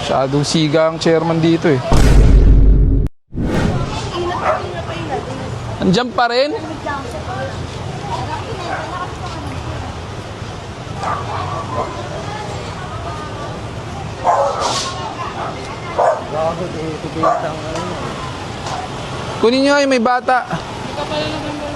Masyadong siga ang chairman dito eh. Andiyan pa rin? Kunin nyo ay may bata.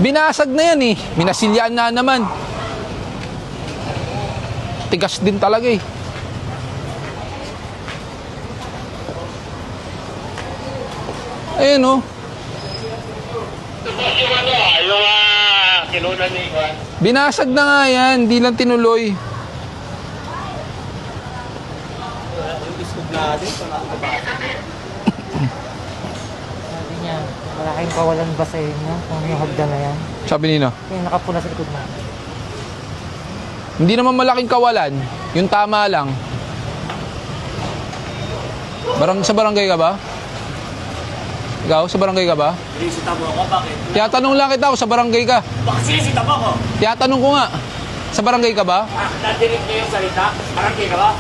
Binasag na yan eh. Minasilyaan na naman. Tigas din talaga eh. Ayun oh. Binasag na nga yan. Hindi lang tinuloy. Sabi niya, malaking kawalan ba sa inyo kung yung hagdan na yan? Sabi nino. Yung nakapuna sa likod mo. Hindi naman malaking kawalan. Yung tama lang. Sa barangay ka ba? Ikaw, sa barangay ka ba? Sinisita mo ako, bakit? Tiyatanong lang kita, sa barangay ka. Bakit sinisita mo ako? Tiyatanong ko nga, sa barangay ka ba? Nadinig niyo yung salita? Barangay ka ba?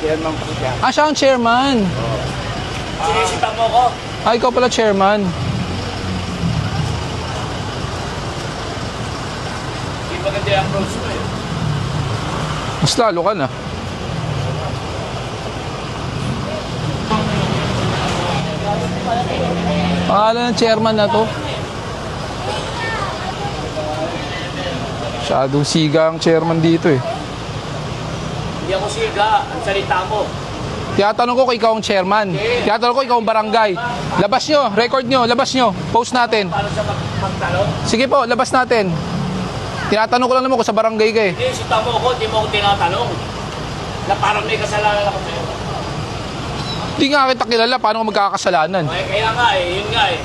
Chairman po siya. Ah, siya ang chairman. Sinisita mo ako? Ah, ikaw pala chairman. Hindi maganda yung approach mo eh. Mas lalo ka na. Pangalan ng chairman na to. Masyadong siga ang chairman dito eh. Hindi ako siga. Ang salita mo. Tiyatanong ko kung ikaw ang chairman. Tiyatanong ko ikaw ang barangay. Labas nyo, record nyo, labas nyo. Post natin. Paano siya magtanong? Sige po, labas natin. Tinatanong ko lang naman kung sa barangay ka eh. Sinisita mo ako, di mo ako tinatanong. Na parang may kasalanan ako sa'yo. Hindi nga kita kilala, paano ka magkakasalanan? Okay, kaya nga eh, yun nga eh.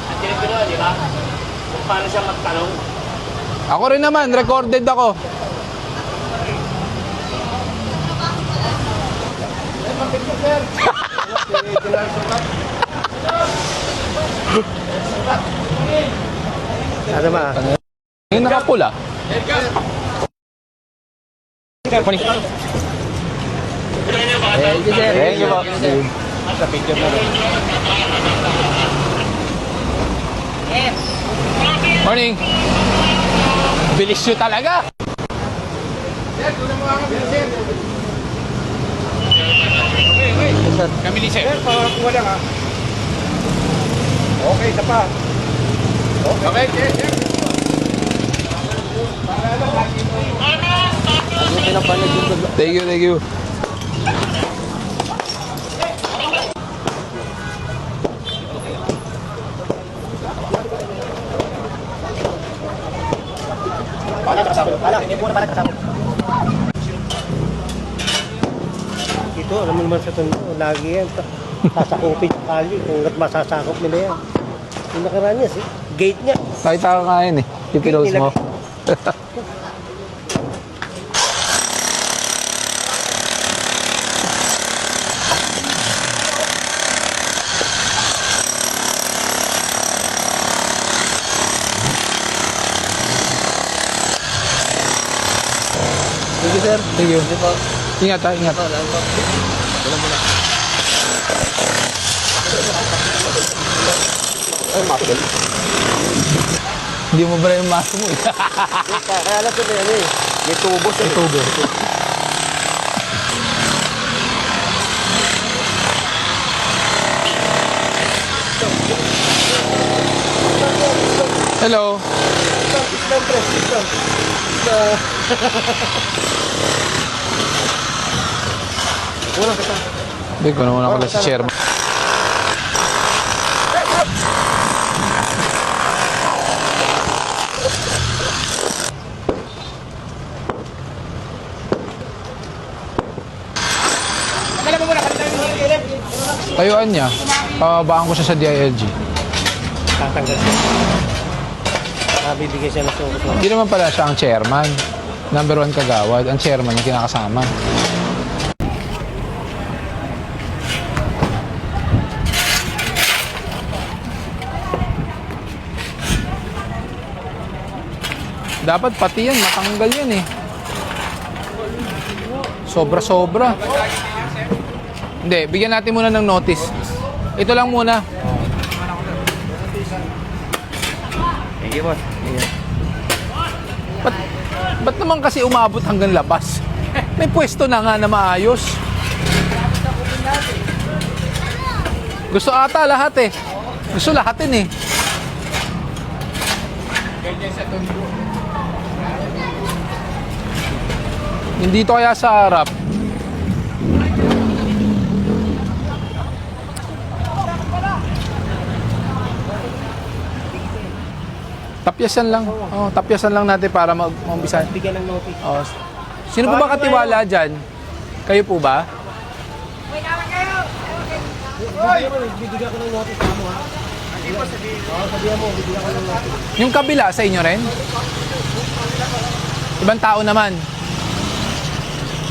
Ang tinipino, di ba? Kung paano siya magtanong. Ako rin naman, recorded ako. Ano ba? Yung nakapula. Thank you po. Sa picture na rin. Morning. Bilis nyo talaga. Kami ni Sir. Pakakuha lang ha. Okay, isa pa. Okay. Thank you, thank you. Ito, alam mo naman sa tondo, lagi yan. Sasakupin yung kali kung masasakop nila yan. Yung nakaraan niya, gate niya. Nakita ka nga yun eh. Yung pinost mo. Thank you, sir. Thank you. Ingat ha, ingat. Hindi mo ba yung maso mo eh? Kaya lang sabi ano eh, may tubo sa Tubo. Hello. Hindi ko naman ako si chairman. Tayuan niya. Pababaan ko siya sa DILG. Tatanggal siya. Bibigay siya ng sukot. Hindi naman pala siya ang chairman. Number 1 kagawad. Ang chairman yung kinakasama. Dapat pati yan, matanggal yan eh. Sobra-sobra. Hindi, bigyan natin muna ng notice. Ito lang muna. Thank you, boss. Ba't naman kasi umabot hanggang labas? May pwesto na nga na maayos. Gusto ata lahat eh. Gusto lahatin eh. Hindi to kaya sa harap. Tapyasan lang. Oh, tapyasan lang natin para mag-umpisa. Bigyan ng notice. Oh. Sino po ba katiwala dyan? Kayo po ba? Bibigyan ko ng notice mo, ha? Hindi po, sabihin. Oo, sabihin mo, bibigyan ko ng notice. Yung kabila sa inyo rin? Ibang tao naman.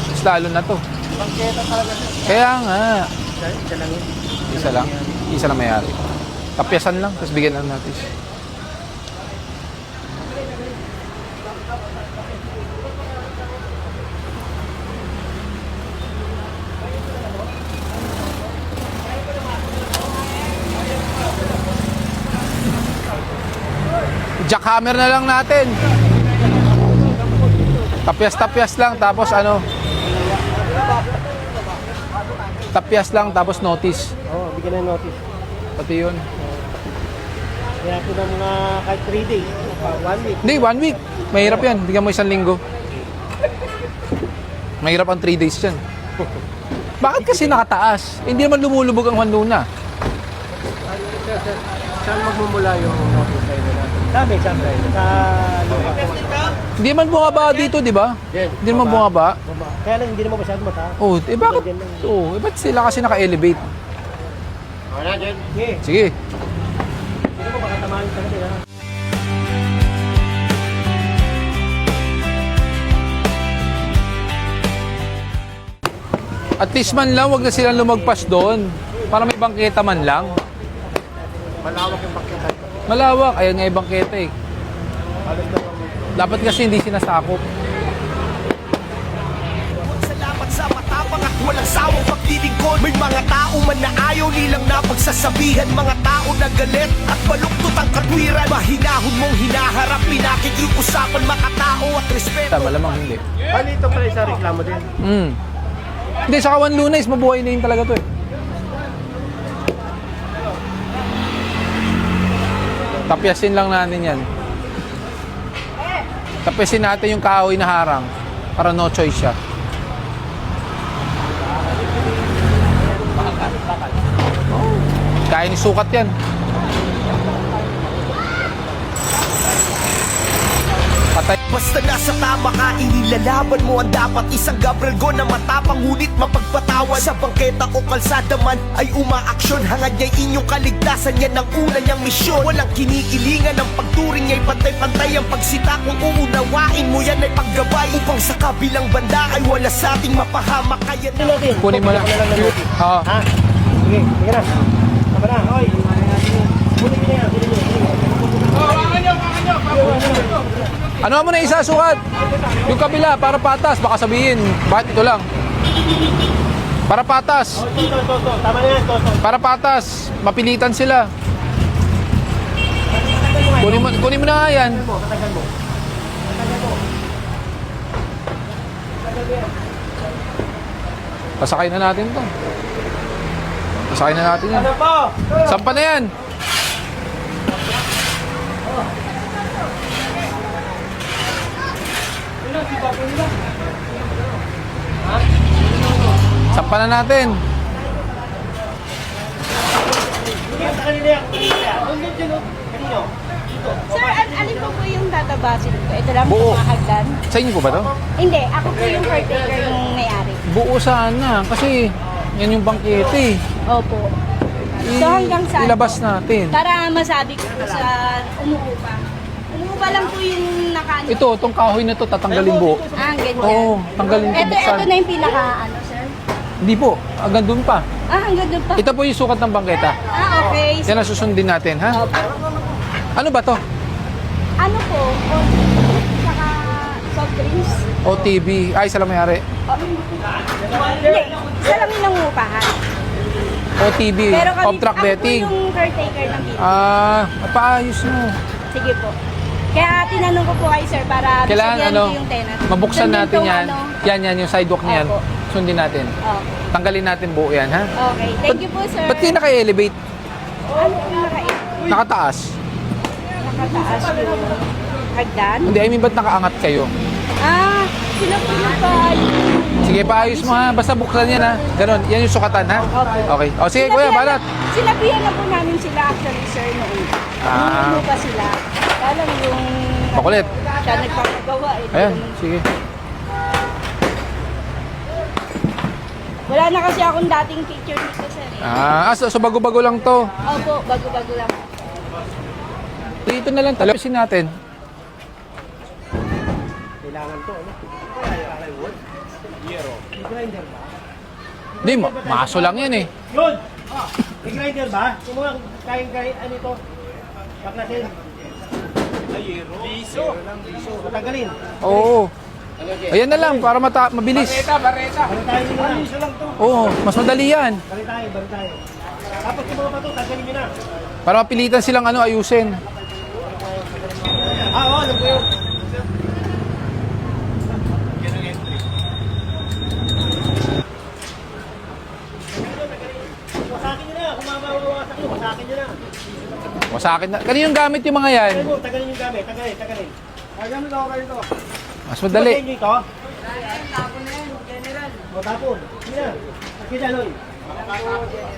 Mas lalo na to. Bangketa talaga. Kaya nga. Isa lang yun. Isa lang. Isa lang mayari. Tapyasan lang, tapos bigyan lang natin. Jackhammer na lang natin. Tapyas-tapyas lang, tapos ano? Tapyas lang, tapos notice. Oo, bigyan ng notice. Pati yun. Kaya po ng mga kahit 3 days, 1 week. Hindi, 1 week. Mahirap yan. Bigyan mo 1 linggo. Mahirap ang 3 days yan. Bakit kasi nakataas? Hindi naman lumulubog ang Luna. Saan magmumula yung notice sa inyo natin? Sa amin, siyempre. Sa lupa. Hindi naman bumaba dito, di ba? Hindi naman bumaba. Kaya lang hindi naman masyado mataas. Oh, eh bakit? Oh, eh ba't sila kasi naka-elevate? Wala, Jen. Sige. Sige. Sino ko baka tamahan ka natin, ha? At least man lang, wag na silang lumagpas doon. Para may bangketa man lang. Malawak yung bangketa. Malawak. Ayan nga yung bangketa eh. Dapat kasi hindi sinasakop. Salamat sa matapang at walang sawang paglilingkod. May mga tao man na ayaw nilang napagsasabihan. Mga tao na galit at baluktot ang katwiran. Mahinahon mong hinaharap, pinakikiusapan makatao at respeto. Malamang hindi. Ano ito pala sa reklamo din? Hindi, sa Kawan Luna is mabuhay na yun talaga to eh. Tapyasin lang natin yan. Tapyasin natin yung kahoy na harang para no choice siya. Kaya ni sukat yan. Patay. Basta nasa tama ka, inilalaban mo ang dapat. Isang Gabriel Go na matapang ngunit mapagpatawad. Sa bangketa o kalsada man ay umaaksyon. Hangad niya'y inyong kaligtasan, yan ang una niyang misyon. Walang kinikilingan, ang pagturing niya'y pantay-pantay. Ang pagsita kung uunawain mo yan ay paggabay. Upang sa kabilang banda ay wala sa ating mapahamak. Kaya na Kunin mo lang. Oo. Ha? Sige, sige na. Tama na, hoy. Kunin niyo yan, kunin niyo. Ano mo na isa sukat? Yung kabila, para patas. Baka sabihin, bakit ito lang? Para patas. To. Tama na yan, to. Para patas. Mapilitan sila. Kunin mo na nga yan. Katagal mo. Pasakay na natin to. Pasakay na natin yan. Ano po? Sampa na yan. Sampa na natin. Sa kanila yan. Kanino? Sir, alin po yung databasin ko? Ito lang Buo. po mga hagdan? Sa inyo po ba to? Hindi, ako po yung caretaker yung may-ari. Buo sana. Kasi yan yung bangkete eh. Opo. So hanggang saan Ilabas po? natin. Para masabi ko po sa umuupa. Umuupa lang po yung nakaano. Ito, itong kahoy na to, tatanggalin buo. Ah, ganyan. Oo, tanggalin ko, buksan. Ito na yung pinaka, ano, sir? Hindi po, hanggang dun pa. Ah, hanggang doon pa. Ito po yung sukat ng bangketa. Ah, okay. Yan ang susundin natin, ha? Opo. Ano ba to? Ano po? Saka soft drinks. OTB. Ay, isa lang may-ari. Hindi, isa lang yung nangungupahan. OTB. Pero kami, Off-track ako betting. po yung caretaker ng BTO. Paayos mo. Sige po. Kaya tinanong ko po kayo, sir, para Kailangan bigyan ano, ko yung tenant. mabuksan Sundin natin tong yan. ano. Yan, yung sidewalk niyan. Opo. Sundin natin. Okay. Tanggalin natin buo yan, ha? Okay. Thank you po, sir. Ba't kayo naka-elevate? Ano yung Nakataas? nakataas yung hagdan? Hindi, I mean, ba't nakaangat kayo? Sila po yung pa. Sige, paayos mo ha. Basta buksan yan ha. Ganon, yan yung sukatan ha? Opo. Okay. O sige, kuya, balat. Sinabihan na po namin sila actually, sir, noon. Noon pa sila. Kala mo yung... Makulit. Siya nagpapagawa. Ayan, sige. Wala na kasi akong dating picture dito, sir. So bago-bago lang to. Opo, bago-bago lang. Dito na lang, talapisin natin. Kailangan to, ano? May grinder ba? Hindi, maso lang yan eh. Yun! May grinder ba? Kung mga kayang ano ito? Baklasin. Liso. Matagalin. Oo. Ayan na lang, para mabilis. Balik tayo nyo na. Liso lang to. Oo, mas madali yan. Balik tayo. Tapos yung mga bato, tanggalin nyo na. Para mapilitan silang ayusin. Oo, alam ko yun. Wasakin nyo na. Kung mawawasak nyo, wasakin nyo na. O sa akin na. Kaninong gamit yung mga yan? Tagalin yung gamit. Tagalin. Ayan mo daw kayo ito. Mas madali. Tapon ito? Tapon na yan, general. O, tapon. Sige na. Sige na, Loy. Tapon, general.